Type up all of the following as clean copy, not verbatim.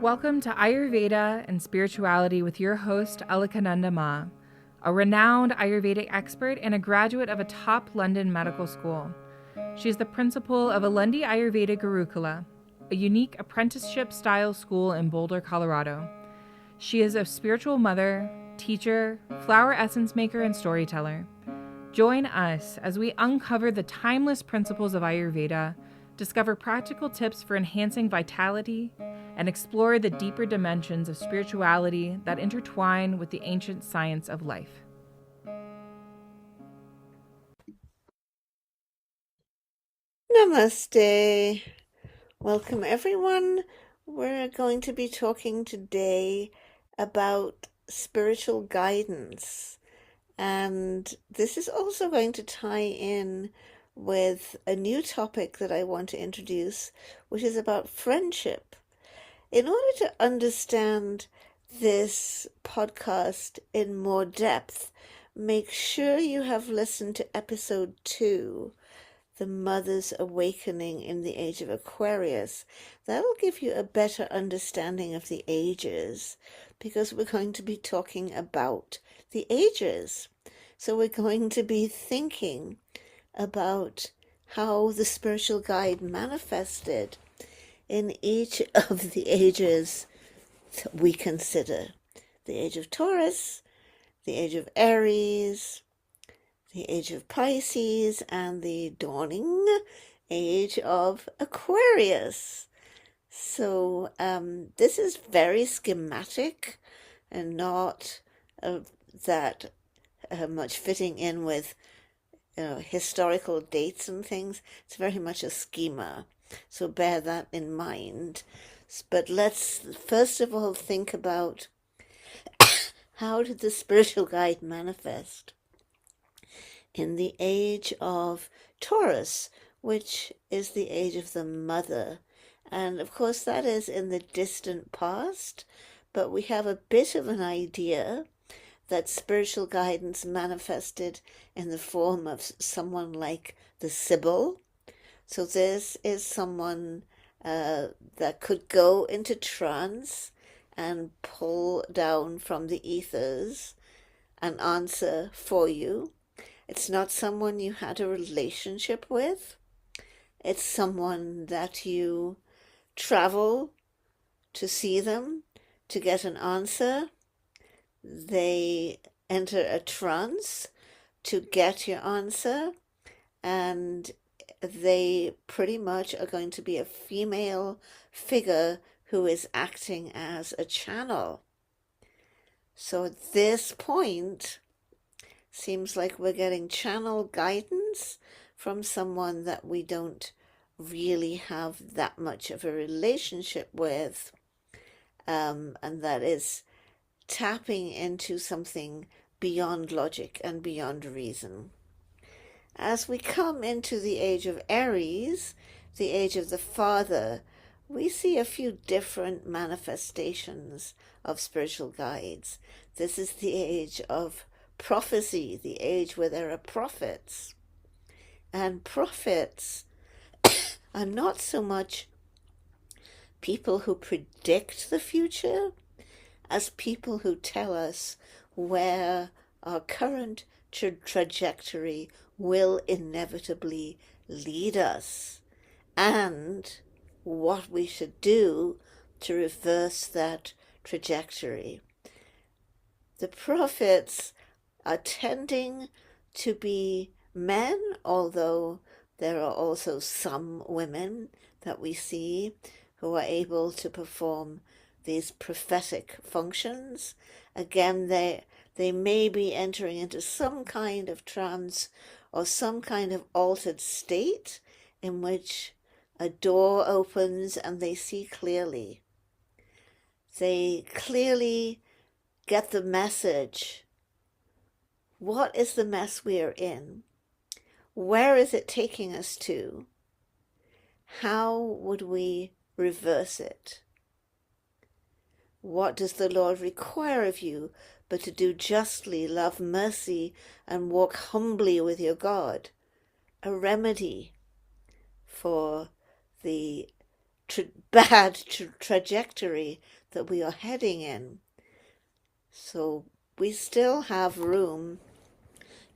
Welcome to Ayurveda and Spirituality with your host, Alakananda Ma, a renowned Ayurvedic expert and a graduate of a top London medical school. She is the principal of Alundi Ayurveda Gurukula, a unique apprenticeship-style school in Boulder, Colorado. She is a spiritual mother, teacher, flower essence maker, and storyteller. Join us as we uncover the timeless principles of Ayurveda, discover practical tips for enhancing vitality, and explore the deeper dimensions of spirituality that intertwine with the ancient science of life. Namaste. Welcome, everyone. We're going to be talking today about spiritual guidance. And this is also going to tie in with a new topic that I want to introduce, which is about friendship. In order to understand this podcast in more depth, make sure you have listened to episode 2, The Mother's Awakening in the Age of Aquarius. That'll give you a better understanding of the ages, because we're going to be talking about the ages. So we're going to be thinking about how the spiritual guide manifested in each of the ages that we consider. The age of Taurus, the age of Aries, the age of Pisces, and the dawning age of Aquarius. So this is very schematic and not that much fitting in with historical dates and things. It's very much a schema. So bear that in mind. But let's first of all think about how did the spiritual guide manifest in the age of Taurus, which is the age of the mother. And of course, that is in the distant past, but we have a bit of an idea that spiritual guidance manifested in the form of someone like the Sibyl. So this is someone that could go into trance and pull down from the ethers an answer for you. It's not someone you had a relationship with. It's someone that you travel to see them to get an answer. They enter a trance to get your answer, and they pretty much are going to be a female figure who is acting as a channel. So at this point, seems like we're getting channel guidance from someone that we don't really have that much of a relationship with, and that is tapping into something beyond logic and beyond reason. As we come into the age of Aries, the age of the father, we see a few different manifestations of spiritual guides. This is the age of prophecy, the age where there are prophets. And prophets are not so much people who predict the future as people who tell us where our current trajectory will inevitably lead us and what we should do to reverse that trajectory. The prophets are tending to be men, although there are also some women that we see who are able to perform these prophetic functions. Again, they may be entering into some kind of trance or some kind of altered state in which a door opens and they see clearly. They clearly get the message. What is the mess we are in? Where is it taking us to? How would we reverse it? What does the Lord require of you but to do justly, love mercy, and walk humbly with your God? A remedy for the bad trajectory that we are heading in. So we still have room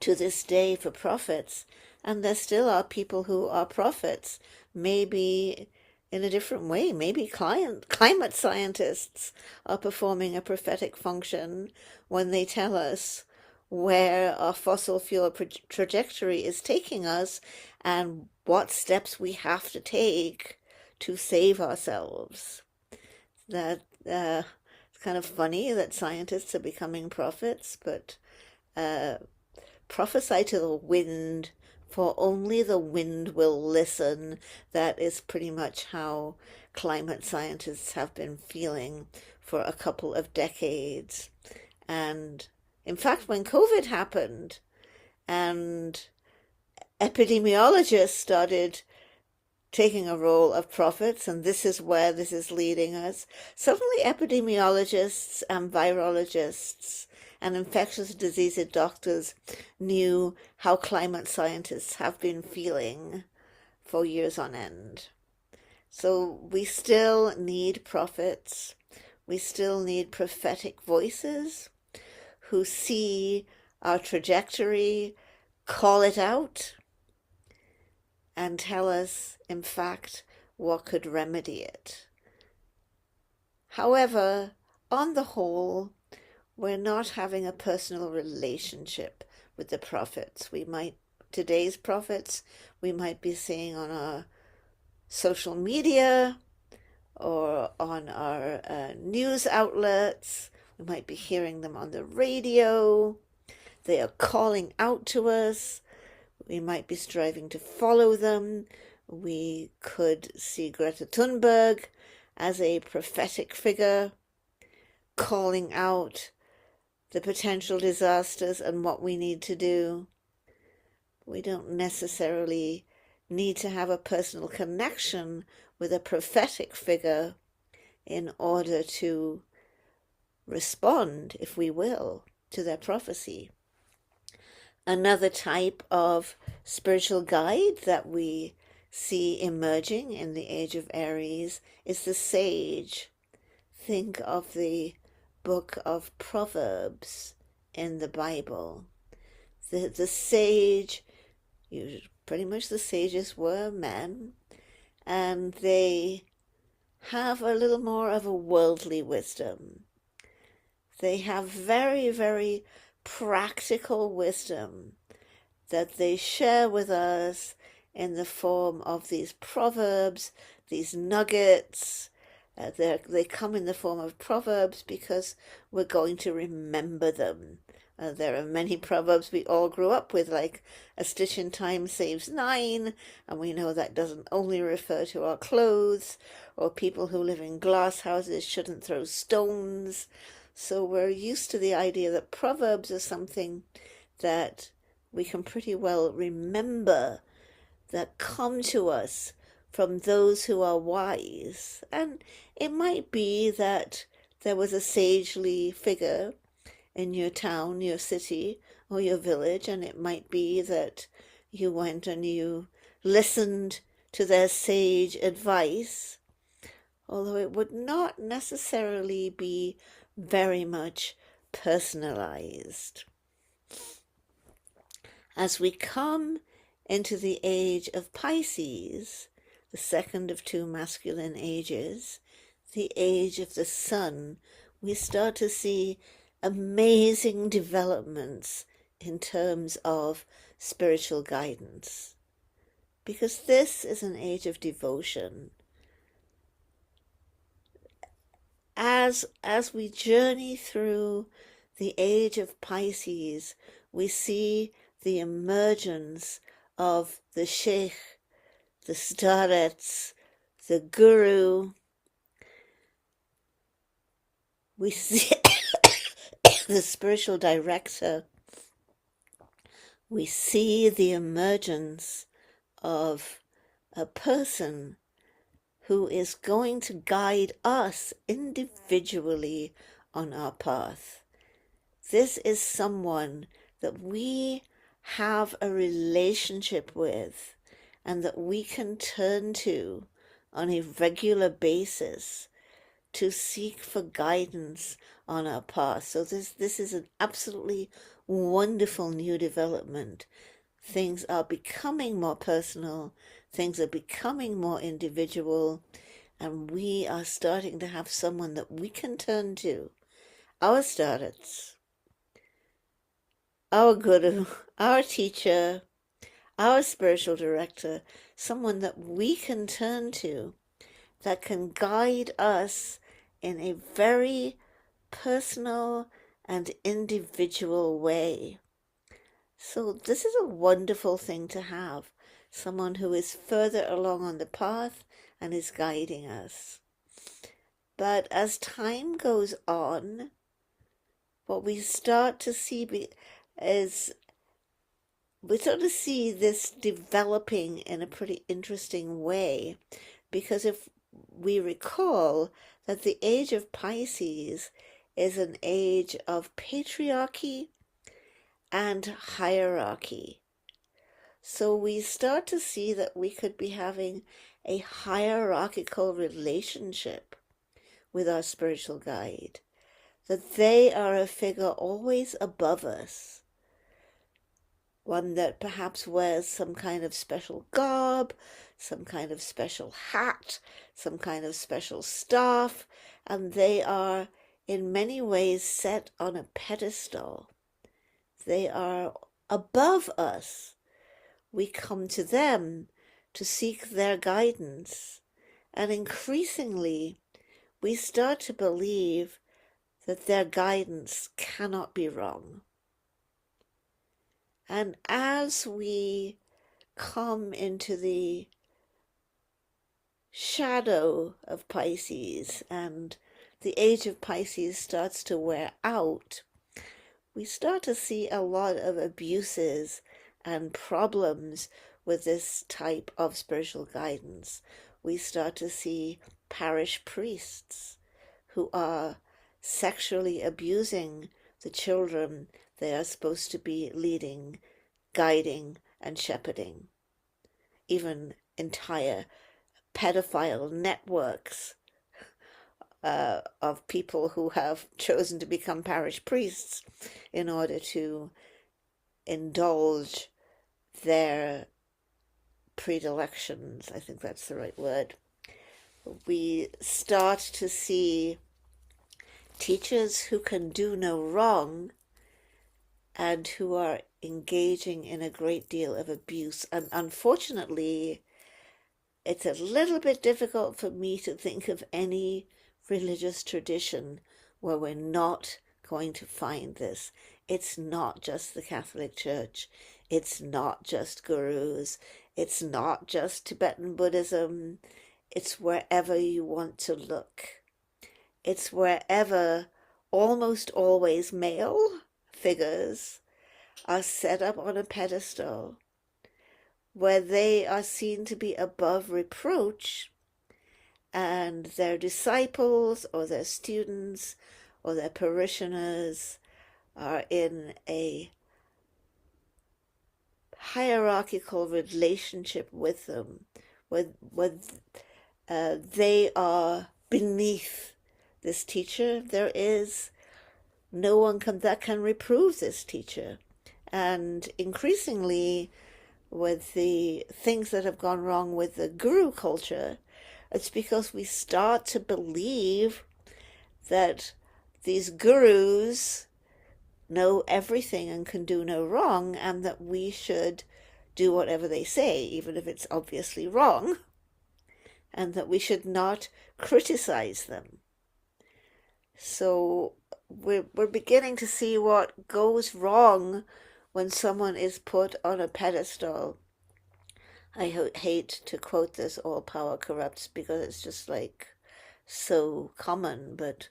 to this day for prophets, and there still are people who are prophets, maybe in a different way. Maybe climate scientists are performing a prophetic function when they tell us where our fossil fuel trajectory is taking us and what steps we have to take to save ourselves. That it's kind of funny that scientists are becoming prophets, but prophesy to the wind, for only the wind will listen. That is pretty much how climate scientists have been feeling for a couple of decades. And in fact, when COVID happened and epidemiologists started taking a role of prophets, and this is where this is leading us, suddenly epidemiologists and virologists and infectious disease doctors knew how climate scientists have been feeling for years on end. So we still need prophets. We still need prophetic voices who see our trajectory, call it out, and tell us, in fact, what could remedy it. However, on the whole, we're not having a personal relationship with the prophets. Today's prophets, we might be seeing on our social media or on our news outlets. We might be hearing them on the radio. They are calling out to us. We might be striving to follow them. We could see Greta Thunberg as a prophetic figure, calling out the potential disasters and what we need to do. We don't necessarily need to have a personal connection with a prophetic figure in order to respond, if we will, to their prophecy. Another type of spiritual guide that we see emerging in the age of Aries is the sage. Think of the book of Proverbs in the Bible. The sage, pretty much the sages were men, and they have a little more of a worldly wisdom. They have very, very practical wisdom that they share with us in the form of these proverbs, these nuggets. They come in the form of proverbs because we're going to remember them. There are many proverbs we all grew up with, like a stitch in time saves nine, and we know that doesn't only refer to our clothes, or people who live in glass houses shouldn't throw stones. So we're used to the idea that proverbs are something that we can pretty well remember, that come to us from those who are wise. And it might be that there was a sagely figure in your town, your city, or your village, and it might be that you went and you listened to their sage advice, although it would not necessarily be very much personalized. As we come into the age of Pisces, the second of two masculine ages, the age of the sun, we start to see amazing developments in terms of spiritual guidance, because this is an age of devotion. As we journey through the age of Pisces, we see the emergence of the sheikh, the starets, the guru. We see the spiritual director. We see the emergence of a person who is going to guide us individually on our path. This is someone that we have a relationship with and that we can turn to on a regular basis to seek for guidance on our path. So this is an absolutely wonderful new development. Things are becoming more personal, things are becoming more individual, and we are starting to have someone that we can turn to. Our startups, our guru, our teacher, our spiritual director, someone that we can turn to that can guide us in a very personal and individual way. So this is a wonderful thing to have, someone who is further along on the path and is guiding us. But as time goes on, what we start to see is we sort of see this developing in a pretty interesting way, because if we recall that the age of Pisces is an age of patriarchy and hierarchy. So we start to see that we could be having a hierarchical relationship with our spiritual guide, that they are a figure always above us, one that perhaps wears some kind of special garb, some kind of special hat, some kind of special staff, and they are in many ways set on a pedestal. They are above us. We come to them to seek their guidance, and increasingly we start to believe that their guidance cannot be wrong. And as we come into the shadow of Pisces and the age of Pisces starts to wear out, we start to see a lot of abuses and problems with this type of spiritual guidance. We start to see parish priests who are sexually abusing the children they are supposed to be leading, guiding, and shepherding. Even entire pedophile networks of people who have chosen to become parish priests in order to indulge their predilections. I think that's the right word. We start to see teachers who can do no wrong and who are engaging in a great deal of abuse. And unfortunately, it's a little bit difficult for me to think of any religious tradition where we're not going to find this. It's not just the Catholic Church. It's not just gurus. It's not just Tibetan Buddhism. It's wherever you want to look. It's wherever almost always male figures are set up on a pedestal where they are seen to be above reproach, and their disciples or their students or their parishioners are in a hierarchical relationship with them, where they are beneath this teacher. There is no one that can reprove this teacher. And increasingly, with the things that have gone wrong with the guru culture, it's because we start to believe that these gurus know everything and can do no wrong, and that we should do whatever they say, even if it's obviously wrong, and that we should not criticize them. So we're beginning to see what goes wrong when someone is put on a pedestal. I hate to quote this, all power corrupts, because it's just like so common, but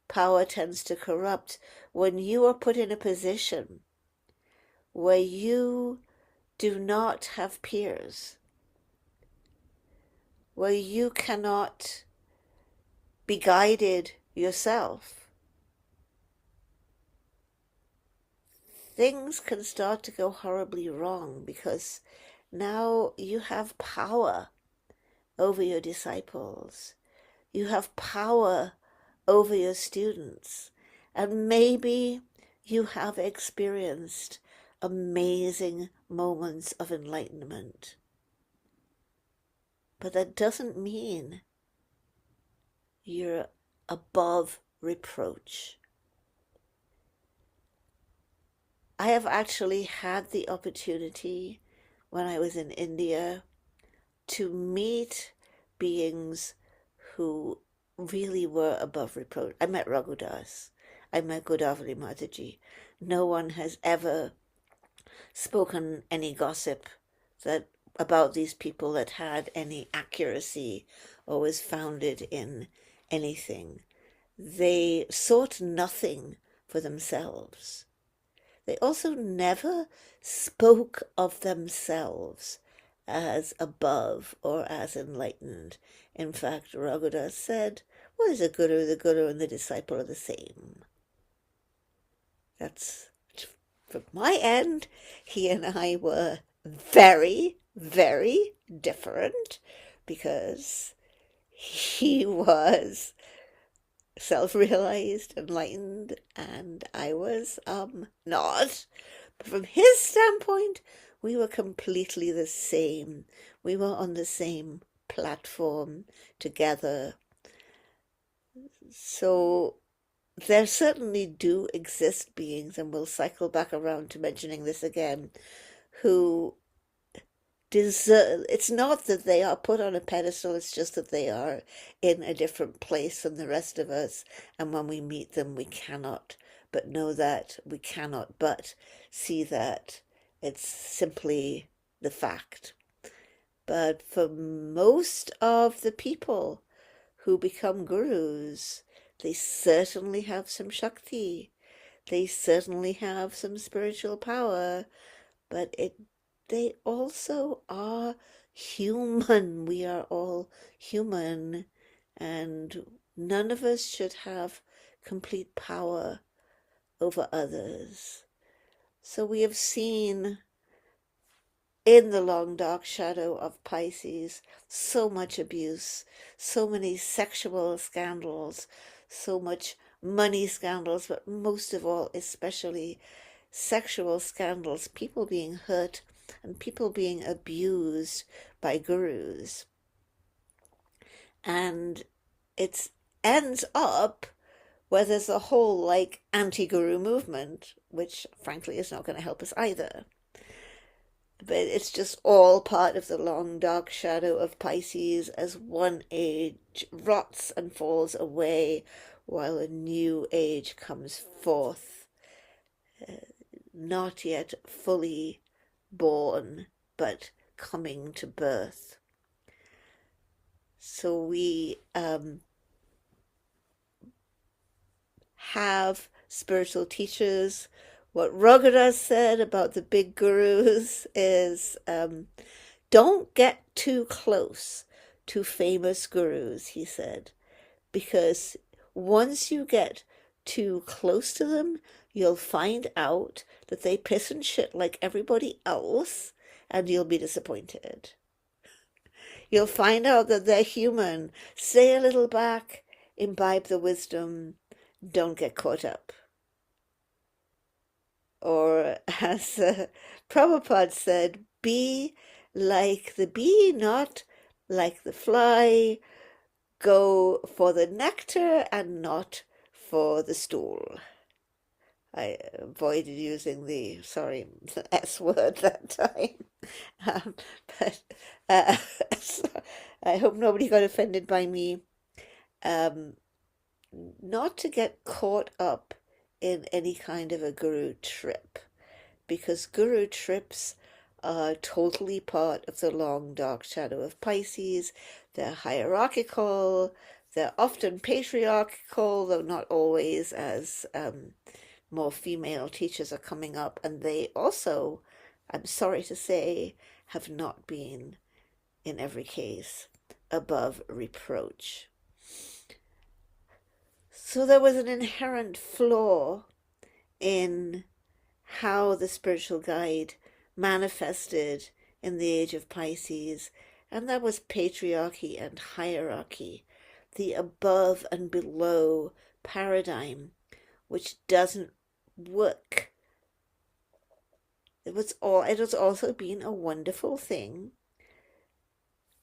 power tends to corrupt. When you are put in a position where you do not have peers, where you cannot be guided yourself, things can start to go horribly wrong, because now you have power over your disciples. You have power over your students. And maybe you have experienced amazing moments of enlightenment. But that doesn't mean you're above reproach. I have actually had the opportunity when I was in India to meet beings who really were above reproach. I met Raghudas. I met Godavari Mataji. No one has ever spoken any gossip about these people that had any accuracy or was founded in anything. They sought nothing for themselves. They also never spoke of themselves as above or as enlightened. In fact, Raghudas said, what is a guru? The guru and the disciple are the same. That's, from my end, he and I were very, very different because he was self-realized, enlightened, and I was not. But from his standpoint, we were completely the same. We were on the same platform together. So there certainly do exist beings, and we'll cycle back around to mentioning this again, who deserve. It's not that they are put on a pedestal, it's just that they are in a different place than the rest of us, and when we meet them we cannot but know that, we cannot but see that it's simply the fact. But for most of the people who become gurus, they certainly have some Shakti, they certainly have some spiritual power, but they also are human. We are all human, and none of us should have complete power over others. So we have seen in the long dark shadow of Pisces so much abuse, so many sexual scandals, so much money scandals, but most of all, especially sexual scandals, people being hurt and people being abused by gurus. And it ends up where there's a whole anti-guru movement, which frankly is not going to help us either. But it's just all part of the long dark shadow of Pisces as one age rots and falls away while a new age comes forth, not yet fully born, but coming to birth. So we have spiritual teachers. What Raghudas said about the big gurus is don't get too close to famous gurus, he said, because once you get too close to them, you'll find out that they piss and shit like everybody else, and you'll be disappointed. You'll find out that they're human. Stay a little back, imbibe the wisdom, don't get caught up. Or as Prabhupada said, be like the bee, not like the fly. Go for the nectar and not for the stool. I avoided using the S word that time. But so I hope nobody got offended by me. Not to get caught up in any kind of a guru trip, because guru trips are totally part of the long dark shadow of Pisces. They're hierarchical, they're often patriarchal, though not always, as more female teachers are coming up, and they also, I'm sorry to say, have not been, in every case, above reproach. So there was an inherent flaw in how the spiritual guide manifested in the age of Pisces, And that was patriarchy and hierarchy, the above and below paradigm, which doesn't work. It has also been a wonderful thing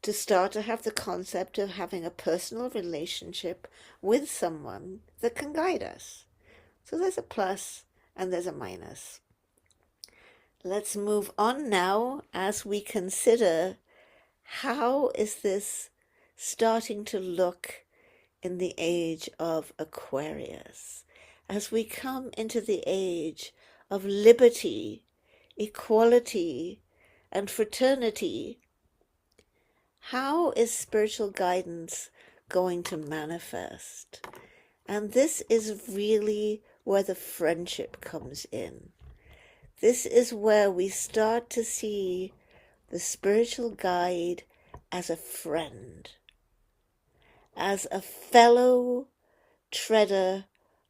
to start to have the concept of having a personal relationship with someone that can guide us. So there's a plus and there's a minus. Let's move on now as we consider how is this starting to look in the age of Aquarius, as we come into the age of liberty, equality, and fraternity. How is spiritual guidance going to manifest? And this is really where the friendship comes in. This is where we start to see the spiritual guide as a friend, as a fellow treader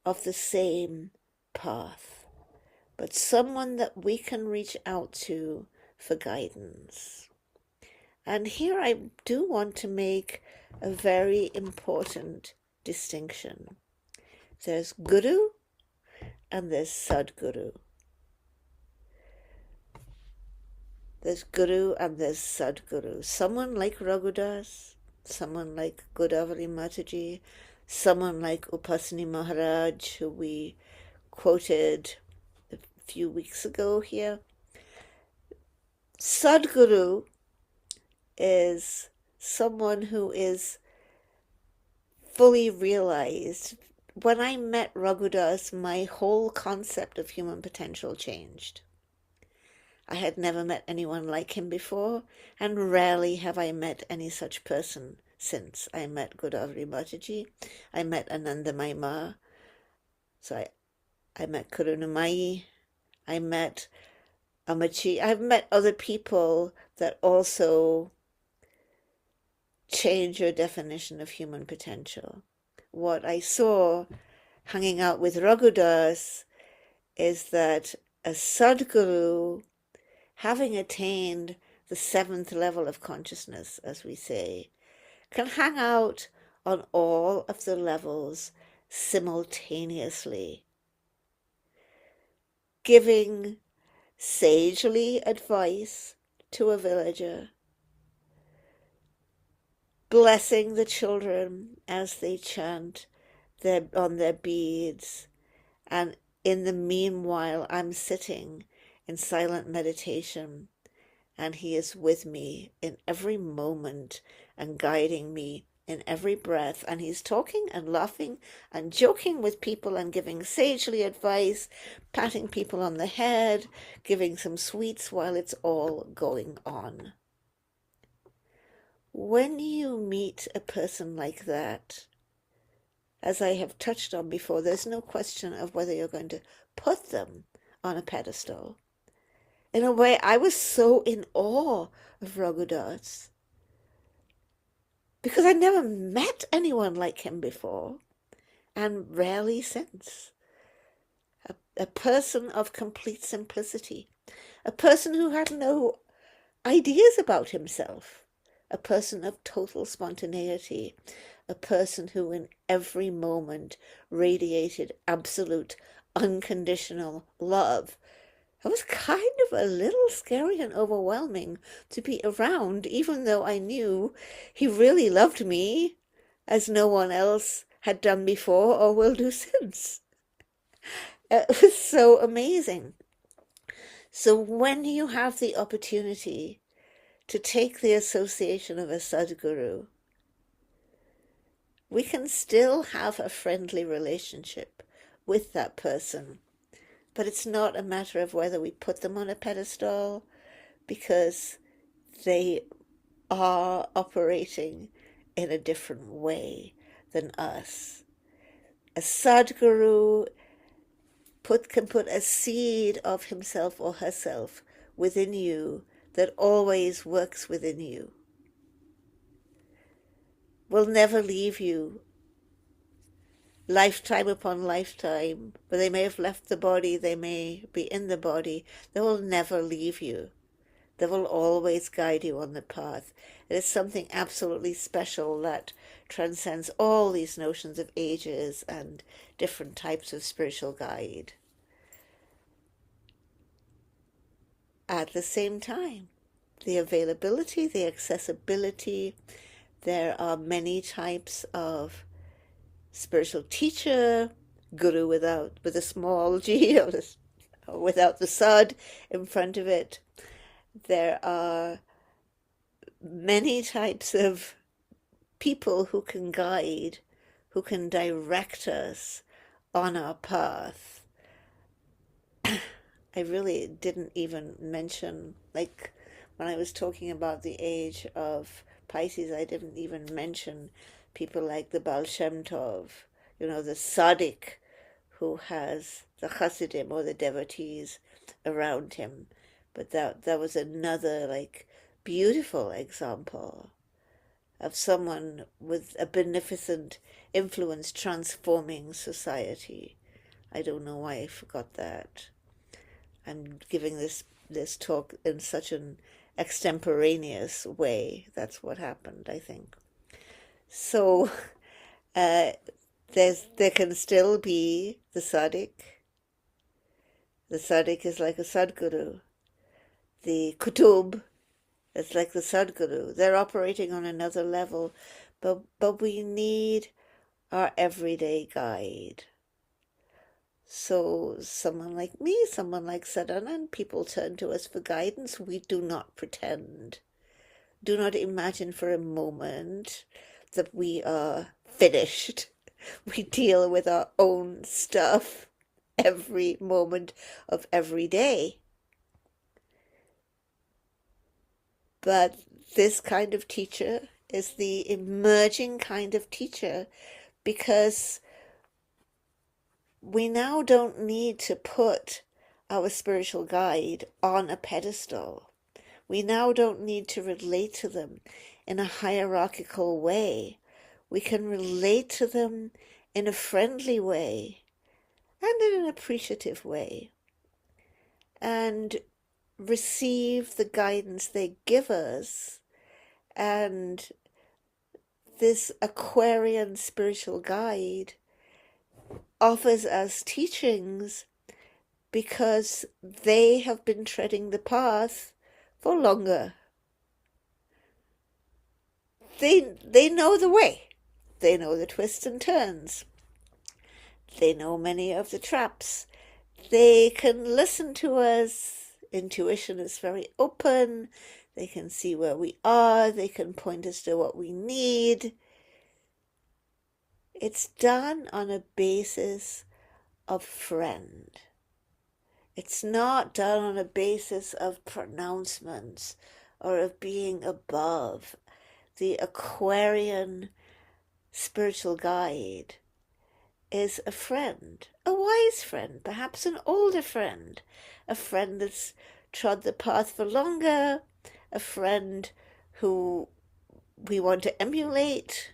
of the same path, but someone that we can reach out to for guidance. And here I do want to make a very important distinction. There's guru and there's sadguru. There's guru and there's sadguru. Someone like Raghudas, someone like Godavari Mataji, someone like Upasani Maharaj, who we quoted a few weeks ago here. Sadguru is someone who is fully realized. When I met Raghudas, my whole concept of human potential changed. I had never met anyone like him before, and rarely have I met any such person since. I met Godavari Mataji, I met Anandamayi Ma, so I met Karunamayi, I met Amachi. I've met other people that also change your definition of human potential. What I saw hanging out with Raghudas is that a sadguru, having attained the 7th level of consciousness, as we say, can hang out on all of the levels simultaneously, giving sagely advice to a villager, blessing the children as they chant on their beads, and in the meanwhile I'm sitting in silent meditation, and he is with me in every moment and guiding me in every breath, and he's talking and laughing and joking with people and giving sagely advice, patting people on the head, giving some sweets while it's all going on. When you meet a person like that, as I have touched on before, there's no question of whether you're going to put them on a pedestal. In a way, I was so in awe of Raghudas because I never met anyone like him before, and rarely since. A person of complete simplicity, a person who had no ideas about himself, a person of total spontaneity, a person who in every moment radiated absolute unconditional love. It was kind of a little scary and overwhelming to be around, even though I knew he really loved me as no one else had done before or will do since. It was so amazing. So when you have the opportunity to take the association of a sadguru, we can still have a friendly relationship with that person. But it's not a matter of whether we put them on a pedestal, because they are operating in a different way than us. A sadguru can put a seed of himself or herself within you that always works within you, will never leave you lifetime upon lifetime, but they may have left the body, they may be in the body, they will never leave you. They will always guide you on the path. It is something absolutely special that transcends all these notions of ages and different types of spiritual guide. At the same time, the availability, the accessibility, there are many types of spiritual teacher, guru with a small g, or without the sad in front of it. There are many types of people who can guide, who can direct us on our path. I really didn't even mention, like when I was talking about the age of Pisces, I didn't even mention people like the Baal Shem Tov, the tzaddik who has the Hasidim or the devotees around him. But that was another beautiful example of someone with a beneficent influence transforming society. I don't know why I forgot that. I'm giving this talk in such an extemporaneous way. That's what happened, I think. So there can still be the tzaddik. The tzaddik is like a sadguru. The kutub is like the sadguru. They're operating on another level, but we need our everyday guide. So someone like me, someone like Sadhana, people turn to us for guidance. We do not pretend. Do not imagine for a moment that we are finished. We deal with our own stuff every moment of every day. But this kind of teacher is the emerging kind of teacher, because we now don't need to put our spiritual guide on a pedestal. We now don't need to relate to them in a hierarchical way. We can relate to them in a friendly way and in an appreciative way, and receive the guidance they give us. And this Aquarian spiritual guide offers us teachings because they have been treading the path for longer. They know the way. They know the twists and turns. They know many of the traps. They can listen to us. Intuition is very open. They can see where we are. They can point us to what we need. It's done on a basis of friend. It's not done on a basis of pronouncements or of being above. The Aquarian spiritual guide is a friend, a wise friend, perhaps an older friend, a friend that's trod the path for longer, a friend who we want to emulate,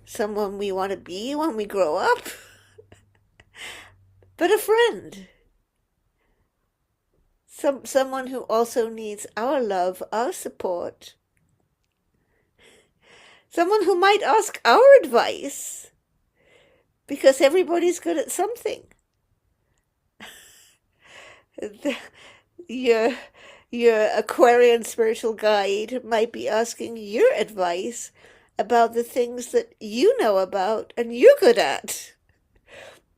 someone we want to be when we grow up, but a friend. Someone who also needs our love, our support. Someone who might ask our advice, because everybody's good at something. Your Aquarian spiritual guide might be asking your advice about the things that you know about and you're good at,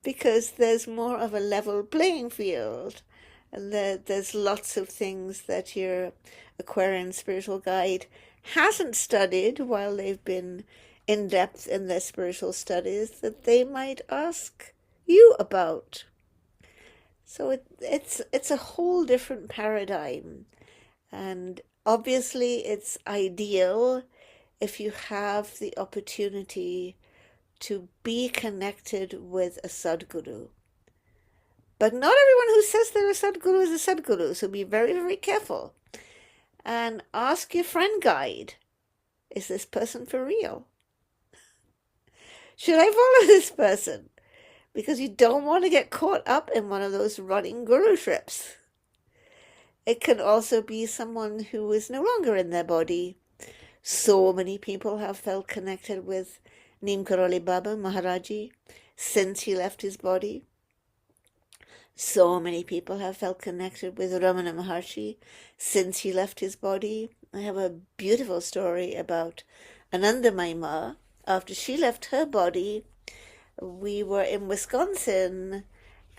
because there's more of a level playing field, and there's lots of things that your Aquarian spiritual guide hasn't studied while they've been in depth in their spiritual studies that they might ask you about. So it's a whole different paradigm, and obviously it's ideal if you have the opportunity to be connected with a sadguru. But not everyone who says they're a sadguru is a sadguru, so be very, very careful. And ask your friend guide, is this person for real? Should I follow this person? Because you don't want to get caught up in one of those running guru trips. It can also be someone who is no longer in their body. So many people have felt connected with Neem Karoli Baba Maharaji since he left his body. So many people have felt connected with Ramana Maharshi since he left his body. I have a beautiful story about Anandamayi Ma. After she left her body, we were in Wisconsin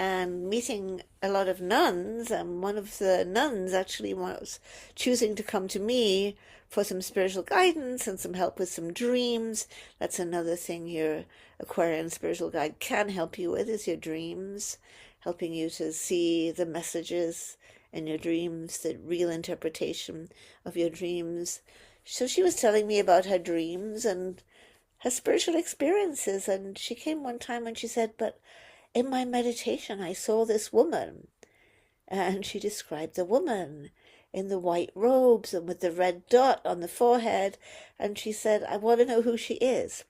and meeting a lot of nuns, and one of the nuns actually was choosing to come to me for some spiritual guidance and some help with some dreams. That's another thing your Aquarian spiritual guide can help you with, is your dreams, helping you to see the messages in your dreams, the real interpretation of your dreams. So she was telling me about her dreams and her spiritual experiences, and she came one time and she said, but in my meditation I saw this woman, and she described the woman in the white robes and with the red dot on the forehead, and she said, I want to know who she is.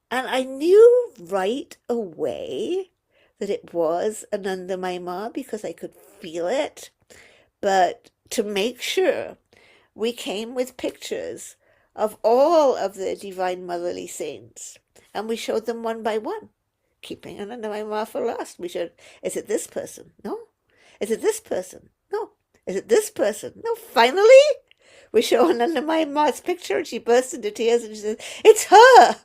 And I knew right away that it was Anandamayi Ma because I could feel it, but to make sure, we came with pictures of all of the Divine Motherly Saints, and we showed them one by one, keeping Anandamayi Ma for last. We showed, is it this person? No. Is it this person? No. Is it this person? No. Finally, we show Anandamayi Ma's picture, and she burst into tears, and she says, it's her!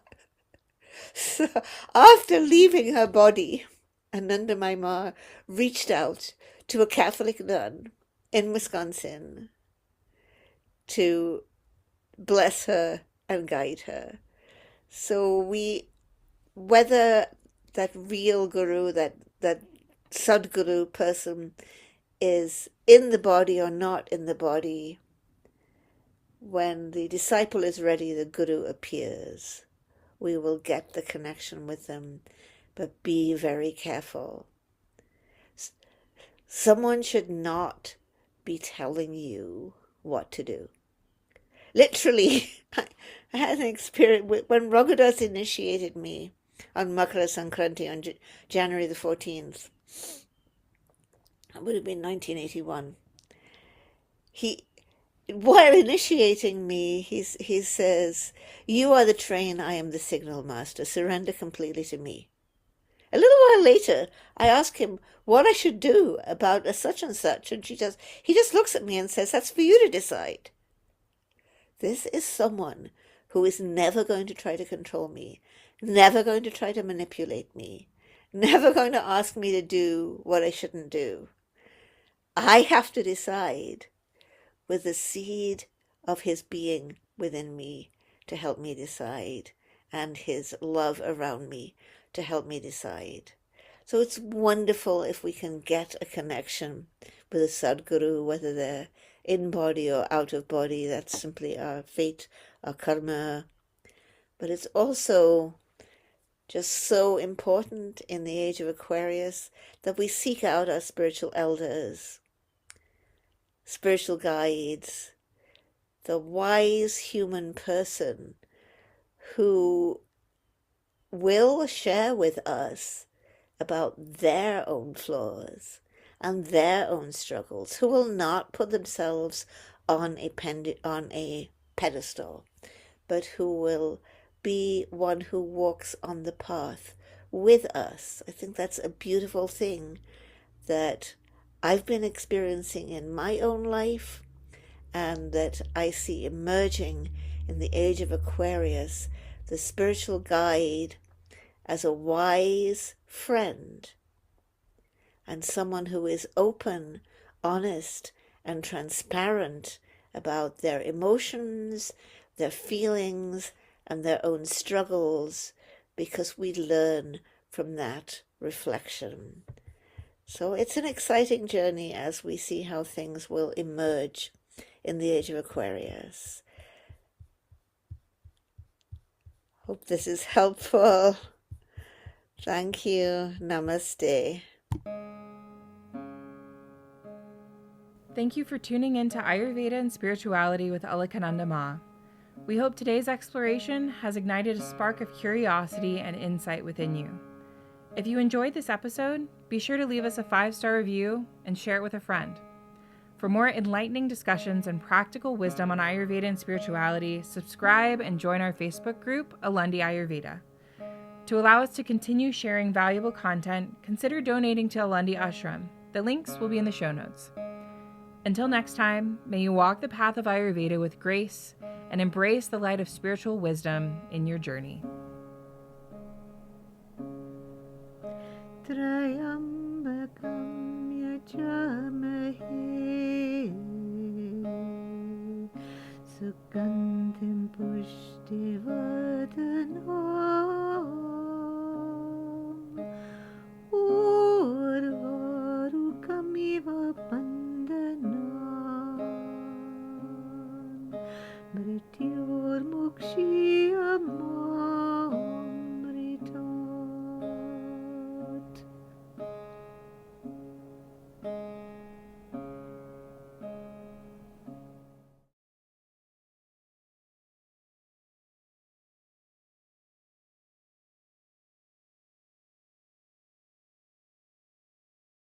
So after leaving her body, Anandamayi Ma reached out to a Catholic nun in Wisconsin to bless her and guide her. So whether that real guru, that sadguru person is in the body or not in the body, when the disciple is ready, the guru appears. We will get the connection with them, but be very careful. Someone should not be telling you what to do. Literally, I had an experience when Raghudas initiated me on Makara Sankranti on January the 14th. It would have been 1981. While initiating me, he says, you are the train, I am the signal master. Surrender completely to me. A little while later, I ask him what I should do about a such and such, and he just looks at me and says, that's for you to decide. This is someone who is never going to try to control me, never going to try to manipulate me, never going to ask me to do what I shouldn't do. I have to decide with the seed of his being within me to help me decide, and his love around me to help me decide. So it's wonderful if we can get a connection with a sadguru, whether they're in body or out of body. That's simply our fate, our karma. But it's also just so important in the age of Aquarius that we seek out our spiritual elders, spiritual guides, the wise human person who will share with us about their own flaws and their own struggles, who will not put themselves on a pedestal, but who will be one who walks on the path with us. I think that's a beautiful thing that I've been experiencing in my own life, and that I see emerging in the age of Aquarius, the spiritual guide as a wise friend and someone who is open, honest, and transparent about their emotions, their feelings, and their own struggles, because we learn from that reflection. So it's an exciting journey as we see how things will emerge in the age of Aquarius. Hope this is helpful. Thank you. Namaste. Thank you for tuning in to Ayurveda and Spirituality with Alakananda Ma. We hope today's exploration has ignited a spark of curiosity and insight within you. If you enjoyed this episode, be sure to leave us a 5-star review and share it with a friend. For more enlightening discussions and practical wisdom on Ayurveda and spirituality, subscribe and join our Facebook group, Alundi Ayurveda. To allow us to continue sharing valuable content, consider donating to Alundi Ashram. The links will be in the show notes. Until next time, may you walk the path of Ayurveda with grace and embrace the light of spiritual wisdom in your journey. Trayambakam yajamahe sugandhim pushtivadano